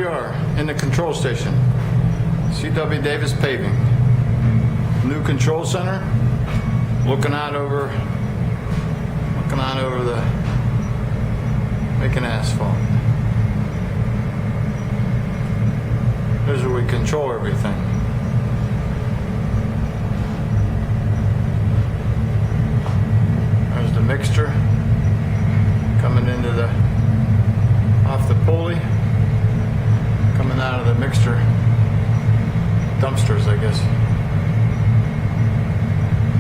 we are in the control station. C.W. Davis Paving. New control center. Looking out over the making asphalt. Here's where we control everything. There's the mixture coming into the off the pulley, coming out of the mixture dumpsters, I guess.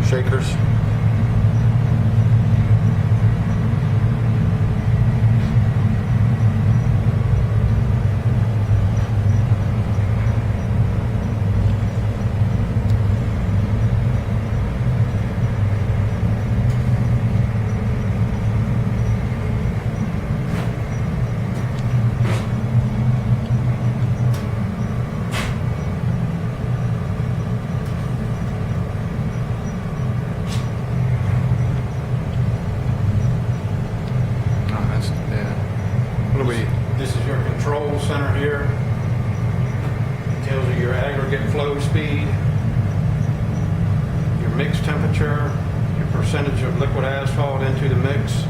Shakers. This is your control center here. It tells you your aggregate flow speed, your mix temperature, your percentage of liquid asphalt into the mix,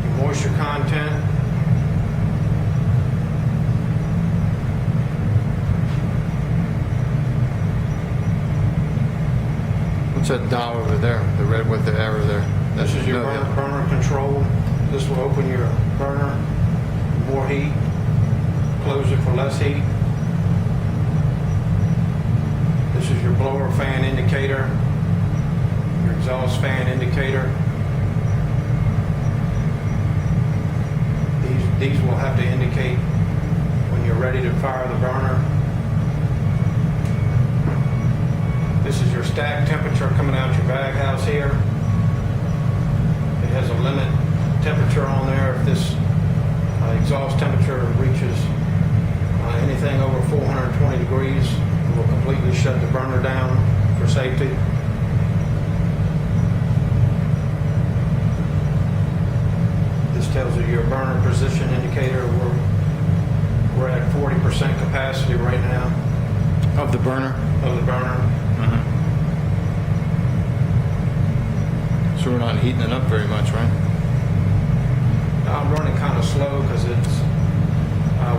your moisture content, What's that dial over there? The red with the arrow there. this is your burner control. This will open your burner, more heat, close it for less heat. This is your blower fan indicator, your exhaust fan indicator. These will have to indicate when you're ready to fire the burner. This is your stack temperature coming out your bag house here. It has a limit temperature on there. If this exhaust temperature reaches anything over 420 degrees, it will completely shut the burner down for safety. This tells you your burner position indicator. We're at 40% capacity right now. Of the burner? Of the burner. So we're not heating it up very much, right? I'm running kind of slow because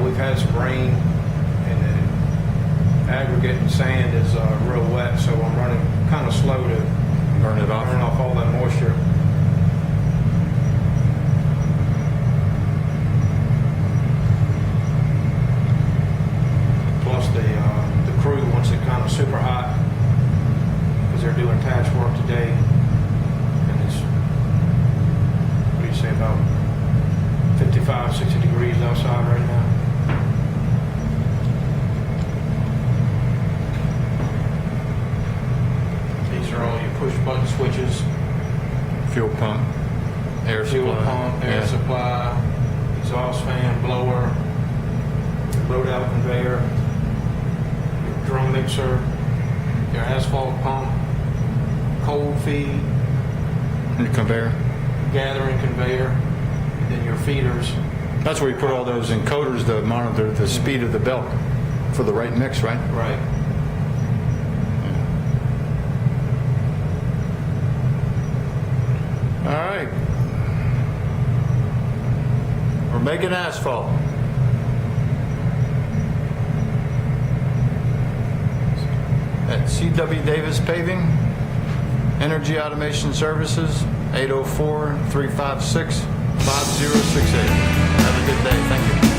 we've had some rain and the aggregate and sand is real wet, so I'm running kind of slow to Burn it off. burn off all that moisture. Plus the crew wants it kind of super hot because they're doing patchwork today, and it's, what do you say, about 55, 60 degrees outside right now. These are all your push button switches. Fuel pump, air Fuel supply. pump, air Yeah. supply, exhaust fan, blower, load out conveyor, your drum mixer, your asphalt pump, cold feed, And the conveyor. gathering conveyor, and then your feeders. That's where you put all those encoders to monitor the speed of the belt for the right mix, right? Right. All right. We're making asphalt. At C.W. Davis Paving, Energy Automation Services, 804-356-5068. Have a good day. Thank you.